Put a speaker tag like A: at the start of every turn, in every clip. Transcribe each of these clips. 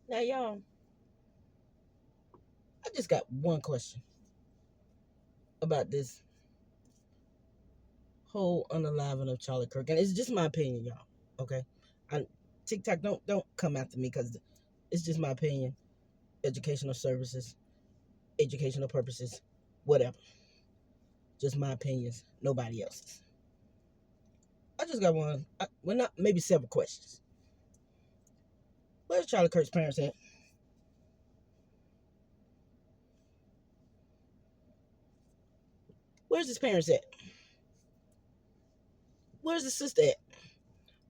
A: Now, y'all, I just got one question about this whole unaliving of Charlie Kirk, and it's just my opinion, y'all. Okay, I, TikTok, don't come after me because it's just my opinion. Educational services, educational purposes, whatever. Just my opinions, nobody else's. I just got one. Well, not maybe several questions. Where's Charlie Kirk's parents at? Where's his parents at? Where's his sister at?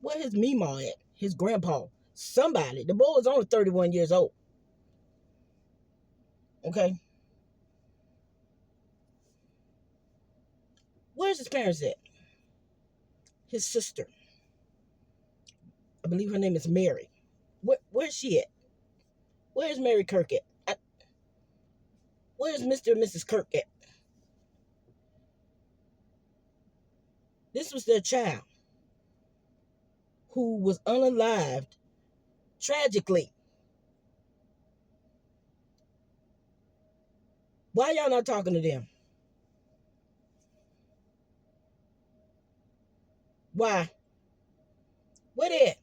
A: Where's his Mima at? His grandpa? Somebody. The boy was only 31 years old. Okay? Where's his parents at? His sister. I believe her name is Mary. Where's she at? Where's Mary Kirk at? Where's Mr. and Mrs. Kirk at? This was their child who was unalived tragically. Why y'all not talking to them? Why? Where they at?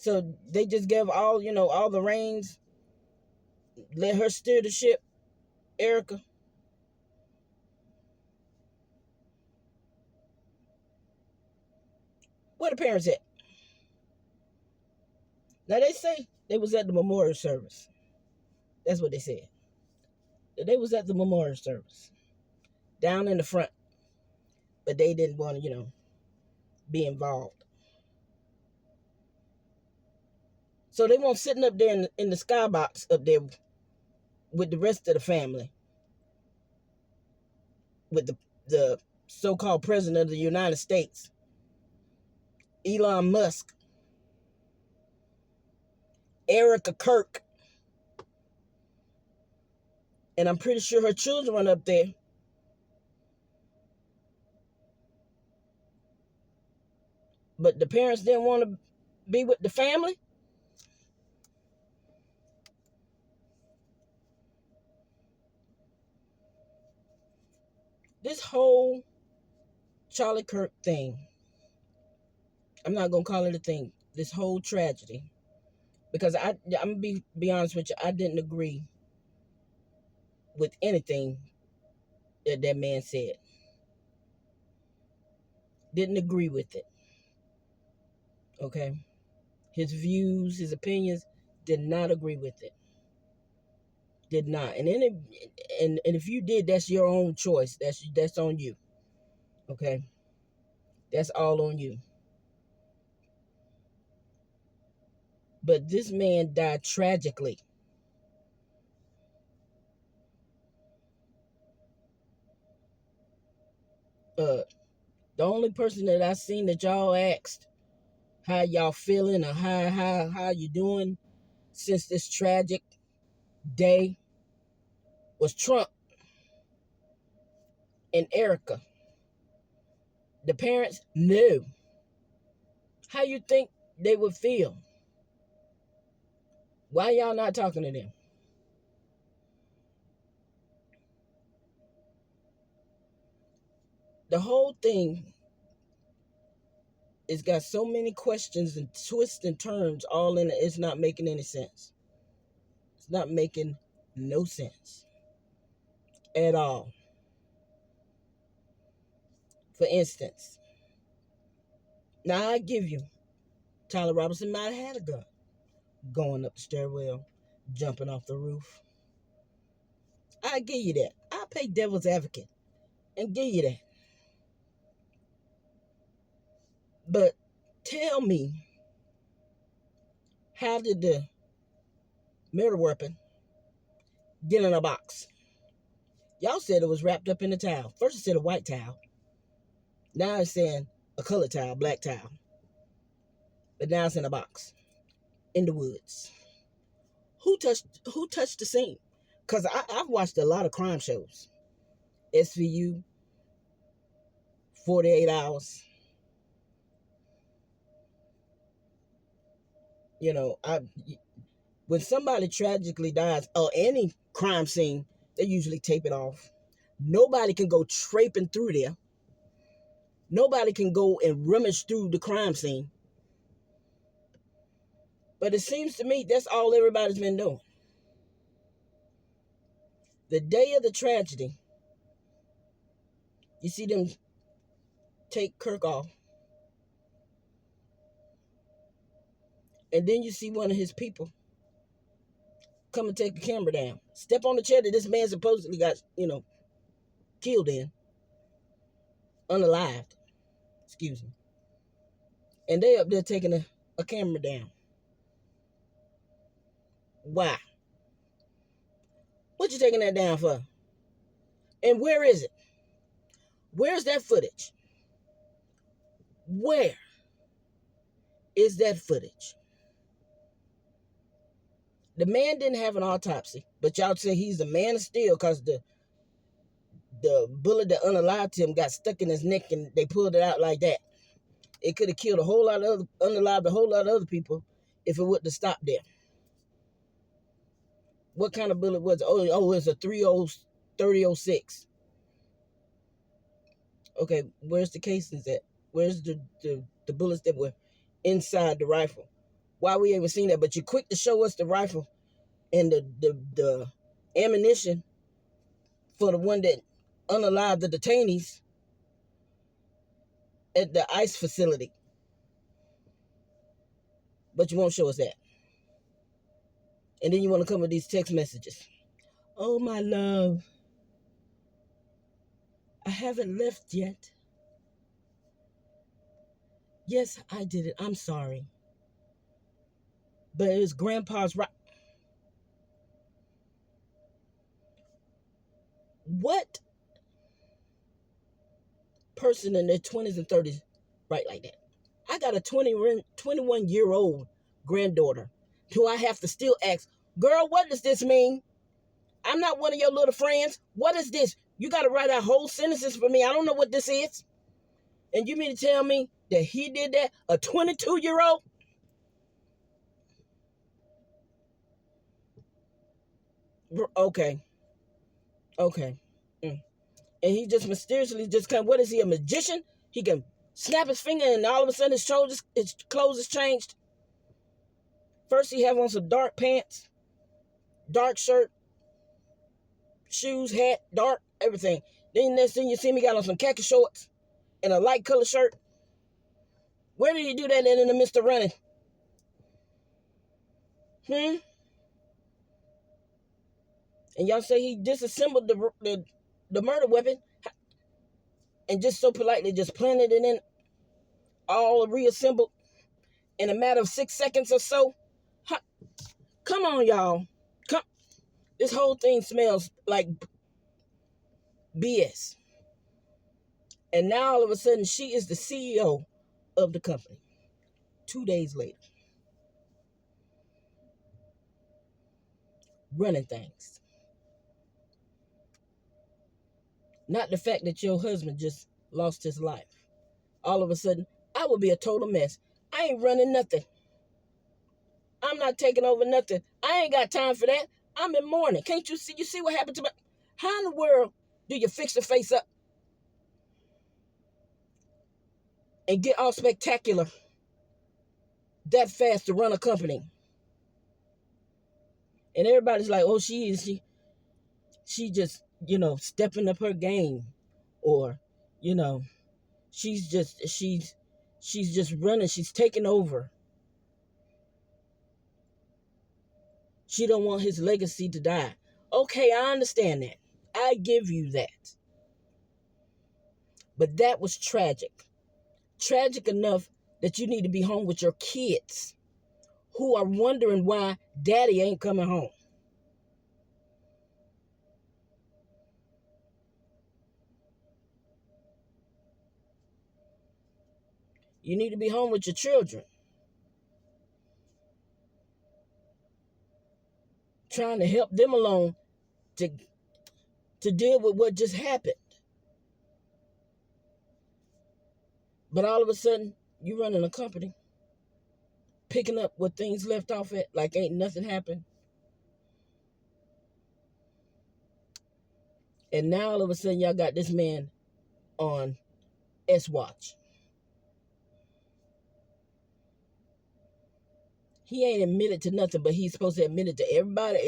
A: So they just gave all the reins, let her steer the ship, Erica. Where the parents at? Now they say they was at the memorial service. That's what they said. They was at the memorial service, down in the front, but they didn't want to, be involved. So they weren't sitting up there in the skybox up there with the rest of the family, with the so-called president of the United States, Elon Musk, Erica Kirk, and I'm pretty sure her children went up there. But the parents didn't want to be with the family. This whole Charlie Kirk thing, I'm not gonna call it a thing. This whole tragedy, because I'm gonna be honest with you, I didn't agree with anything that that man said. Didn't agree with it. Okay, his views, his opinions, did not agree with it. Did not. And if you did, that's your own choice. That's on you. Okay, that's all on you. But this man died tragically. Uh, the only person that I seen that y'all asked how y'all feeling or how you doing since this tragic day was Trump and Erica. The parents knew. How you think they would feel? Why y'all not talking to them? The whole thing has got so many questions and twists and turns all in it. It's not making any sense. It's not making no sense at all. For instance, now I give you, Tyler Robinson might have had a gun going up the stairwell, jumping off the roof. I give you that. I play devil's advocate and give you that. But tell me, how did the murder weapon get in a box? Y'all said it was wrapped up in a towel. First it said a white towel. Now it's saying a colored towel, black towel. But now it's in a box in the woods. Who touched the scene? Cause I've watched a lot of crime shows. SVU, 48 Hours. When somebody tragically dies or any crime scene, they usually tape it off. Nobody can go traipsing through there. Nobody can go and rummage through the crime scene. But it seems to me that's all everybody's been doing. The day of the tragedy, you see them take Kirk off. And then you see one of his people come and take the camera down. Step on the chair that this man supposedly got, killed in. Unalived. Excuse me. And they up there taking a camera down. Why? What you taking that down for? And where is it? Where's that footage? Where is that footage? The man didn't have an autopsy, but y'all say he's a man of steel because the bullet that unalived him got stuck in his neck and they pulled it out like that. It could have killed a whole lot of unalived a whole lot of other people if it wouldn't have stopped there. What kind of bullet was it? Oh, it's a 30-06. Okay, where's the casings at? Where's the bullets that were inside the rifle? Why we ain't seen that? But you're quick to show us the rifle and the ammunition for the one that unalived the detainees at the ICE facility. But you won't show us that. And then you want to come with these text messages. Oh, my love. I haven't left yet. Yes, I did it. I'm sorry. But it was Grandpa's right. What person in their 20s and 30s write like that? I got a 21-year-old granddaughter who I have to still ask, girl, what does this mean? I'm not one of your little friends. What is this? You got to write out whole sentences for me. I don't know what this is. And you mean to tell me that he did that? A 22-year-old? Okay. And he just mysteriously what is he, a magician? He can snap his finger and all of a sudden his clothes is changed. First he have on some dark pants, dark shirt, shoes, hat, dark, everything. Then next thing you see me got on some khaki shorts and a light color shirt. Where did he do that in the midst of running? And y'all say he disassembled the murder weapon and just so politely just planted it in, all reassembled in a matter of 6 seconds or so. Come on, y'all. This whole thing smells like BS. And now all of a sudden she is the CEO of the company 2 days later. Running things. Not the fact that your husband just lost his life. All of a sudden, I would be a total mess. I ain't running nothing. I'm not taking over nothing. I ain't got time for that. I'm in mourning. Can't you see? You see what happened to me? How in the world do you fix your face up and get all spectacular that fast to run a company? And everybody's like, oh, she just, stepping up her game. Or, she's just running. She's taking over. She don't want his legacy to die. Okay, I understand that. I give you that. But that was tragic. Tragic enough that you need to be home with your kids who are wondering why daddy ain't coming home. You need to be home with your children, trying to help them along to deal with what just happened. But all of a sudden, you running a company, picking up where things left off at, like ain't nothing happened. And now all of a sudden y'all got this man on S Watch. He ain't admitted to nothing, but he's supposed to admit it to everybody.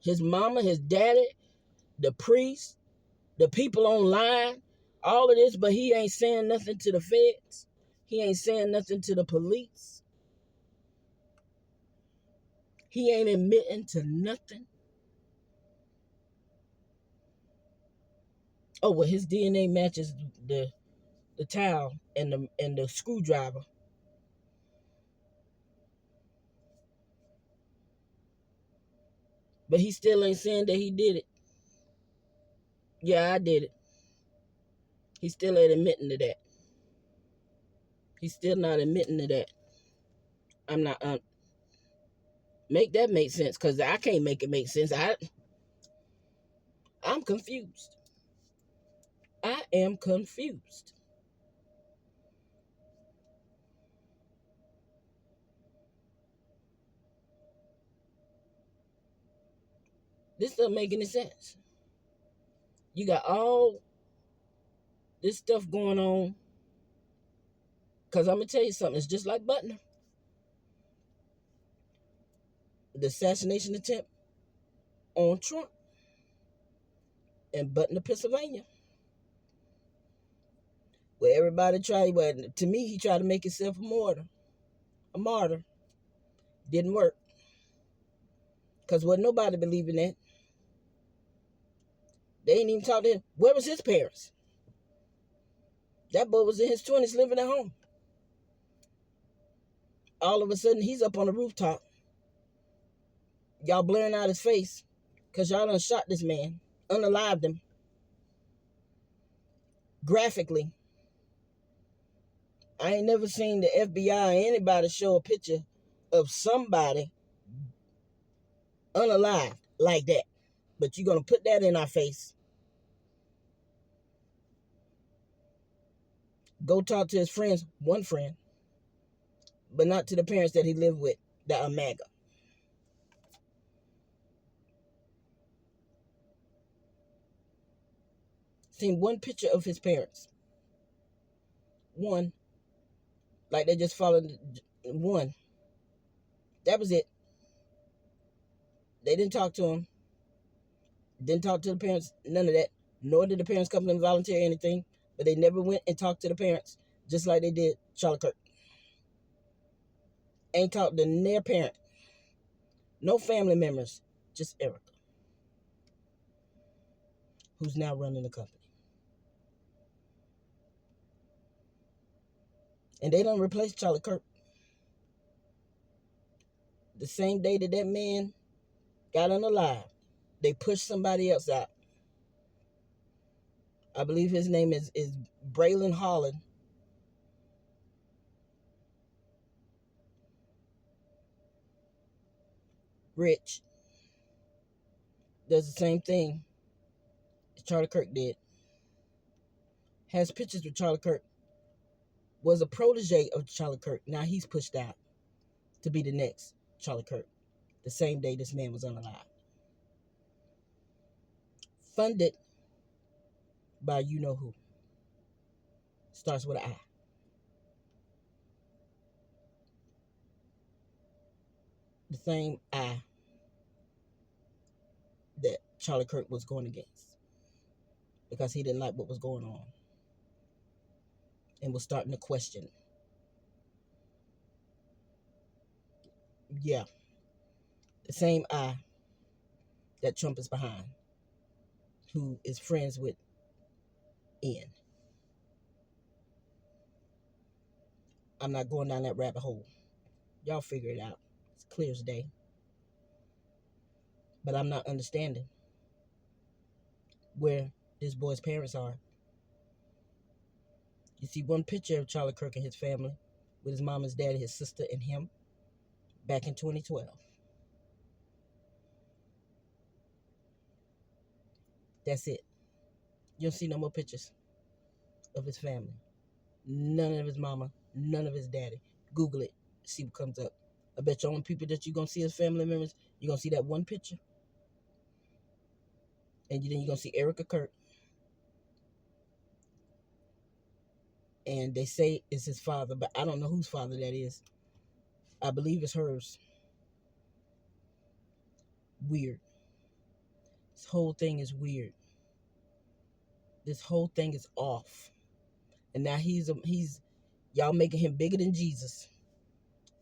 A: His mama, his daddy, the priest, the people online, all of this, but he ain't saying nothing to the feds. He ain't saying nothing to the police. He ain't admitting to nothing. Oh, well, his DNA matches the towel and the screwdriver. But he still ain't saying that he did it. Yeah, I did it. He still ain't admitting to that. He's still not admitting to that. I'm not make that make sense, because I can't make it make sense. I'm confused. I am confused. This doesn't make any sense. You got all this stuff going on. Because I'm going to tell you something. It's just like Butner. The assassination attempt on Trump in Butner, Pennsylvania. Where everybody tried, well, to me, he tried to make himself a martyr. Didn't work. Because wasn't nobody believing that. They ain't even talk to him. Where was his parents? That boy was in his 20s living at home. All of a sudden, he's up on the rooftop. Y'all blaring out his face because y'all done shot this man, unalived him, graphically. I ain't never seen the FBI or anybody show a picture of somebody unalived like that. But you're going to put that in our face. Go talk to his friends, one friend, but not to the parents that he lived with that are MAGA. Seen one picture of his parents. One. Like they just followed one. That was it. They didn't talk to him. Didn't talk to the parents. None of that. Nor did the parents come and volunteer anything. But they never went and talked to the parents, just like they did Charlie Kirk. Ain't talked to their parent. No family members. Just Erica, who's now running the company. And they don't replace Charlie Kirk. The same day that man got unalive, they pushed somebody else out. I believe his name is Braylon Holland. Rich does the same thing as Charlie Kirk did. Has pictures with Charlie Kirk. Was a protege of Charlie Kirk. Now he's pushed out to be the next Charlie Kirk. The same day this man was unalive. Funded by you know who. Starts with an I. The same I that Charlie Kirk was going against. Because he didn't like what was going on. And was starting to question. Yeah. The same I that Trump is behind. Who is friends with Ian. I'm not going down that rabbit hole. Y'all figure it out. It's clear as day. But I'm not understanding where this boy's parents are. You see one picture of Charlie Kirk and his family with his mom, his dad, his sister, and him back in 2012. That's it. You don't see no more pictures of his family. None of his mama, none of his daddy. Google it, see what comes up. I bet you only people that you're gonna see as family members, you're gonna see that one picture, and then you're gonna see Erica Kirk, and they say it's his father, but I don't know whose father that is. I believe it's hers. Weird. This whole thing is weird. This whole thing is off, and now he's y'all making him bigger than Jesus.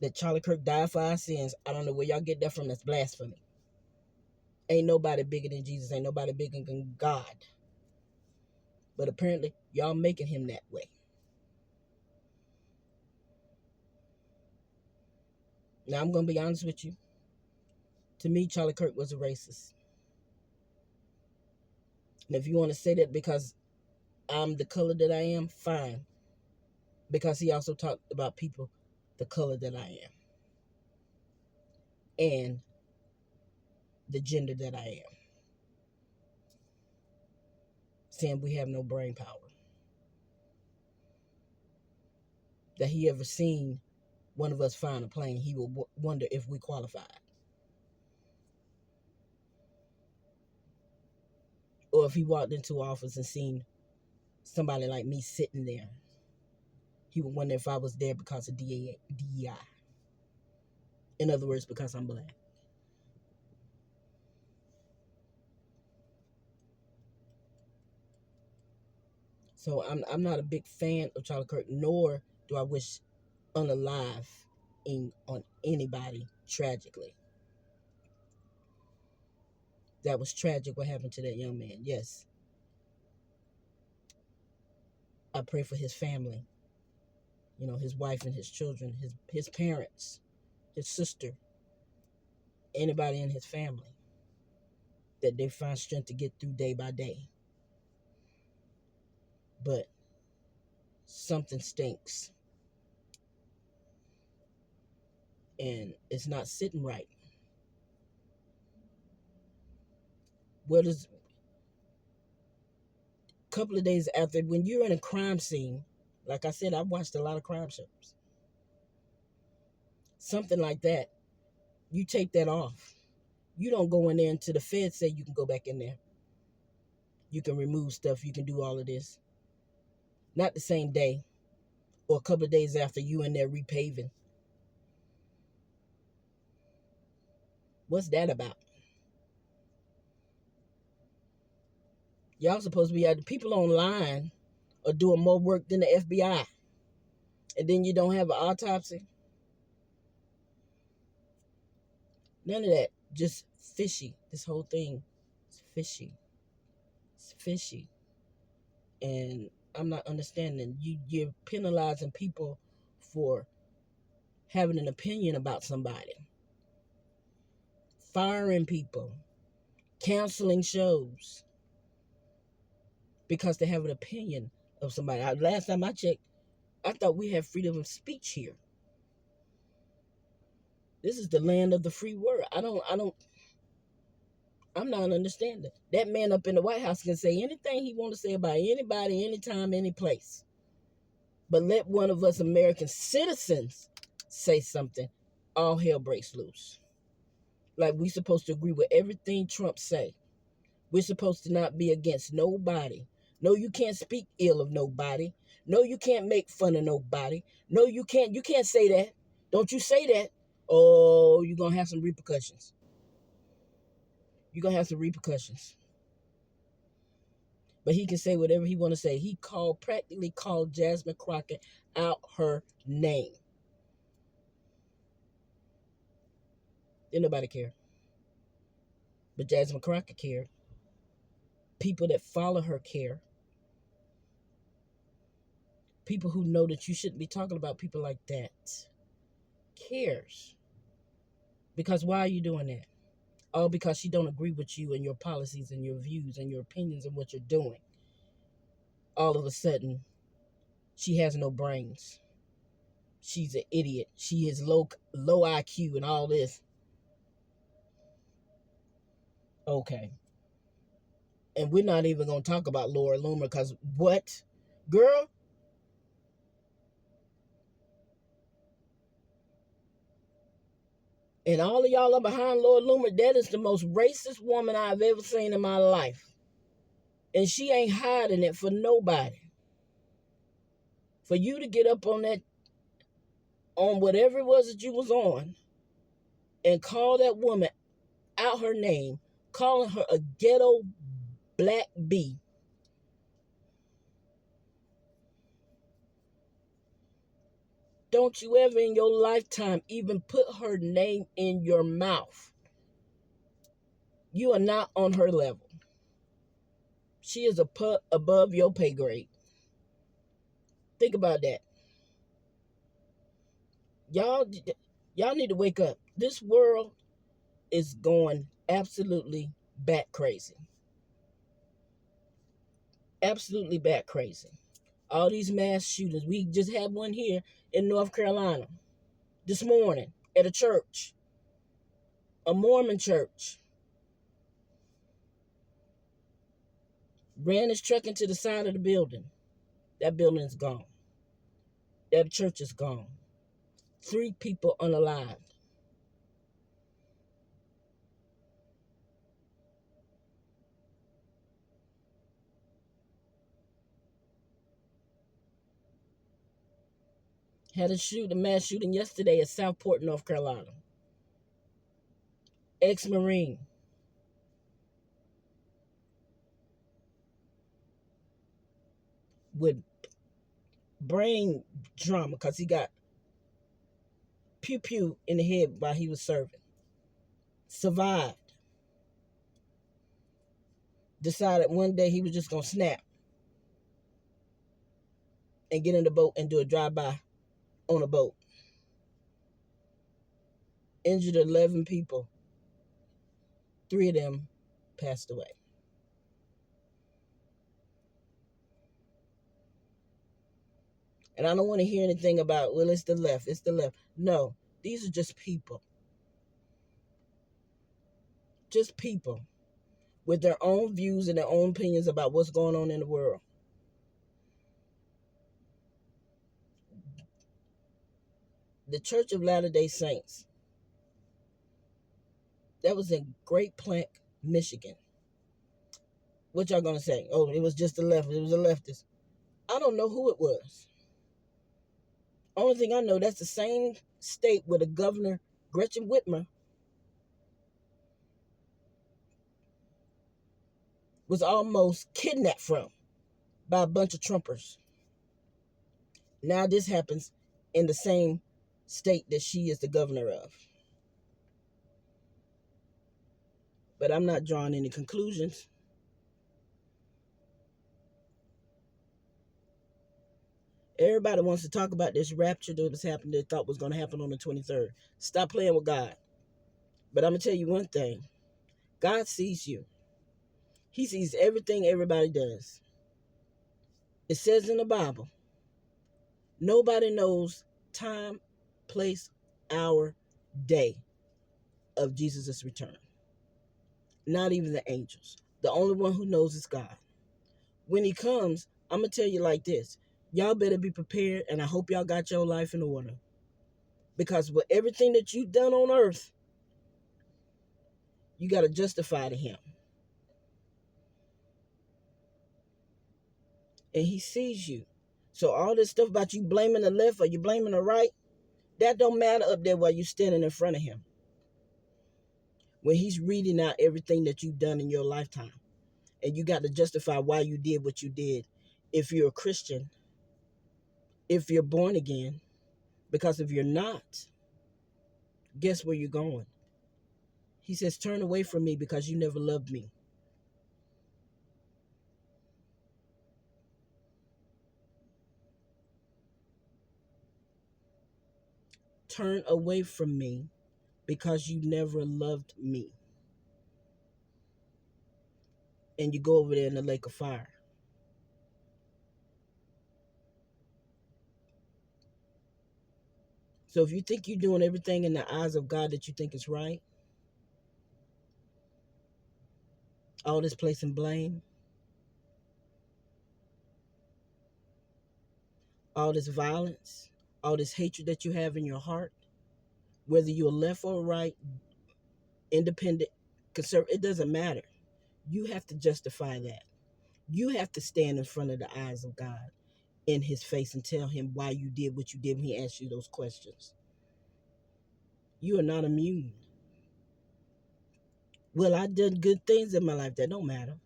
A: That Charlie Kirk died for our sins. I don't know where y'all get that from. That's blasphemy. Ain't nobody bigger than Jesus. Ain't nobody bigger than God. But apparently, y'all making him that way. Now, I'm going to be honest with you. To me, Charlie Kirk was a racist. And if you want to say that because I'm the color that I am, fine. Because he also talked about people the color that I am. And the gender that I am. Saying we have no brain power. That he ever seen one of us find a plane, he would wonder if we qualified. Or if he walked into office and seen somebody like me sitting there, he would wonder if I was there because of DEI. In other words, because I'm black. So I'm not a big fan of Charlie Kirk, nor do I wish unaliving on anybody tragically. That was tragic what happened to that young man. Yes. I pray for his family. You know, his wife and his children, his parents, his sister, anybody in his family, that they find strength to get through day by day. But something stinks. And it's not sitting right. What is a couple of days after, when you're in a crime scene, like I said, I've watched a lot of crime shows. Something like that, you take that off. You don't go in there until the feds say you can go back in there. You can remove stuff. You can do all of this. Not the same day or a couple of days after you in there repaving. What's that about? Y'all supposed to be the people online are doing more work than the FBI. And then you don't have an autopsy. None of that. Just fishy. This whole thing is fishy. It's fishy. And I'm not understanding. You're penalizing people for having an opinion about somebody. Firing people. Canceling shows. Because they have an opinion of somebody. Last time I checked, I thought we had freedom of speech here. This is the land of the free word. I'm not understanding. That man up in the White House can say anything he want to say about anybody, anytime, any place. But let one of us American citizens say something, all hell breaks loose. Like we supposed to agree with everything Trump say. We're supposed to not be against nobody. No, you can't speak ill of nobody. No, you can't make fun of nobody. No, you can't say that. Don't you say that. Oh, you're going to have some repercussions. You're going to have some repercussions. But he can say whatever he want to say. He practically called Jasmine Crockett out her name. Didn't nobody care. But Jasmine Crockett cared. People that follow her care. People who know that you shouldn't be talking about people like that cares. Because why are you doing that? All because she don't agree with you and your policies and your views and your opinions and what you're doing. All of a sudden, she has no brains. She's an idiot. She is low IQ and all this. Okay. And we're not even going to talk about Laura Loomer because what? Girl? And all of y'all are behind Lord Loomer. That is the most racist woman I've ever seen in my life. And she ain't hiding it for nobody. For you to get up on that, on whatever it was that you was on, and call that woman out her name, calling her a ghetto black bee. Don't you ever in your lifetime even put her name in your mouth. You are not on her level. She is a put above your pay grade. Think about that. Y'all need to wake up. This world is going absolutely bat crazy. Absolutely bat crazy. All these mass shootings. We just had one here in North Carolina this morning at a church, a Mormon church. Ran his truck into the side of the building. That building is gone. That church is gone. 3 people unalived. Had a mass shooting yesterday at Southport, North Carolina. Ex-Marine. With brain trauma because he got pew in the head while he was serving. Survived. Decided one day he was just going to snap and get in the boat and do a drive-by on a boat. Injured 11 people. 3 of them passed away. And I don't want to hear anything about, well, it's the left. It's the left. No, these are just people. Just people with their own views and their own opinions about what's going on in the world. The Church of Latter-day Saints, that was in Great Plank, Michigan. What y'all gonna say? Oh, it was just the left. It was a leftist. I don't know who it was. Only thing I know, that's the same state where the governor, Gretchen Whitmer, was almost kidnapped from by a bunch of Trumpers. Now this happens in the same state that she is the governor of. But I'm not drawing any conclusions. Everybody wants to talk about this rapture that was happening, they thought was going to happen on the 23rd. Stop playing with God. But I'm going to tell you one thing. God sees you. He sees everything everybody does. It says in the Bible, nobody knows time, place, hour, day of Jesus' return. Not even the angels. The only one who knows is God. When he comes, I'm going to tell you like this. Y'all better be prepared, and I hope y'all got your life in order. Because with everything that you've done on earth, you got to justify to him. And he sees you. So all this stuff about you blaming the left or you blaming the right, that don't matter up there while you're standing in front of him. When he's reading out everything that you've done in your lifetime. And you got to justify why you did what you did. If you're a Christian, if you're born again, because if you're not, guess where you're going? He says, turn away from me because you never loved me. Turn away from me because you never loved me. And you go over there in the lake of fire. So if you think you're doing everything in the eyes of God that you think is right, all this placing blame, all this violence, all this hatred that you have in your heart, Whether you're left or right, independent, conservative, it doesn't matter. You have to justify that. You have to stand in front of the eyes of God in his face and tell him why you did what you did when he asked you those questions. You are not immune. Well, I did good things in my life. That don't matter.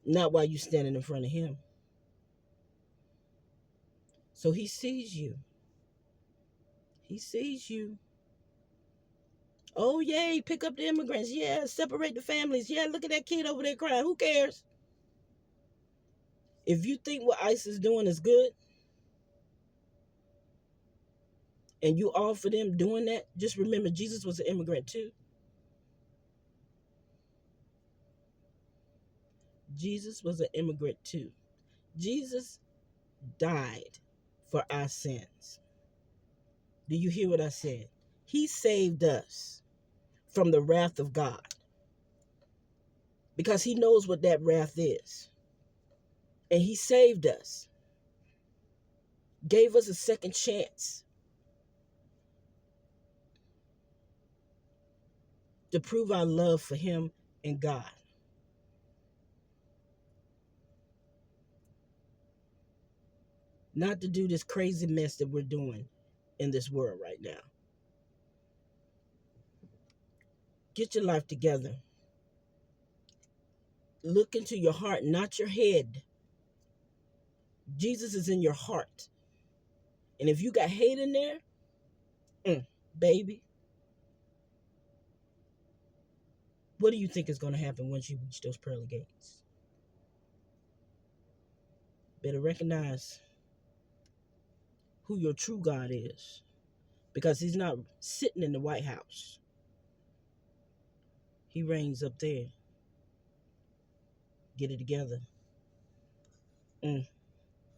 A: Not while you standing in front of him. So he sees you. He sees you. Oh, yay, pick up the immigrants. Yeah, separate the families. Yeah, look at that kid over there crying. Who cares? If you think what ICE is doing is good and you all for them doing that, just remember Jesus was an immigrant too. Jesus was an immigrant too. Jesus died for our sins. Do you hear what I said? He saved us from the wrath of God because he knows what that wrath is. And he saved us, gave us a second chance to prove our love for him and God. Not to do this crazy mess that we're doing in this world right now. Get your life together. Look into your heart, not your head. Jesus is in your heart. And if you got hate in there, baby, what do you think is going to happen once you reach those pearly gates? Better recognize who your true God is, because he's not sitting in the White House. He reigns up there. Get it together.